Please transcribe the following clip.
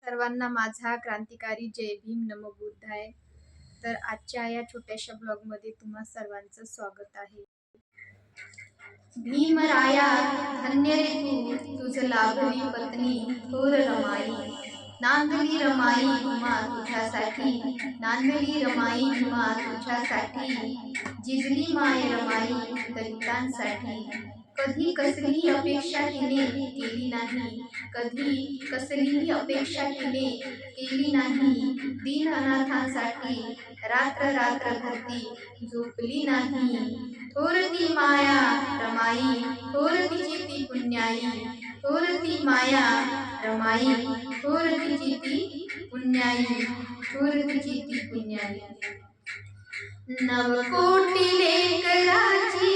सर्वांना माझा क्रांतिकारी जय भीम नमो बुद्धाय. तर आजच्या या छोट्याशा ब्लॉगमध्ये तुम्हा सर्वांचं स्वागत आहे. भीमराया धन्य रे तू, तुझ लाभली पत्नी थोर रमाई. नांदली रमाई भीमा तुझ्यासाठी, नांदली रमाई भीमा तुझ्यासाठी. जिजली माय रमाई दलितांसाठी. कधी कसलीही अपेक्षा तिने केली नाही, कधी कसलीही अपेक्षा तिने केली नाही. दीन अनाथांसाठी रात्र रात्र धरती झोपली नाही. थोर ती माया रमाई, थोर तिची ती पुण्याई. थोर ती माया रमाई, थोर तिची ती पुण्याई. थोर तिची ती पुण्याई. नवकोटी लेकराची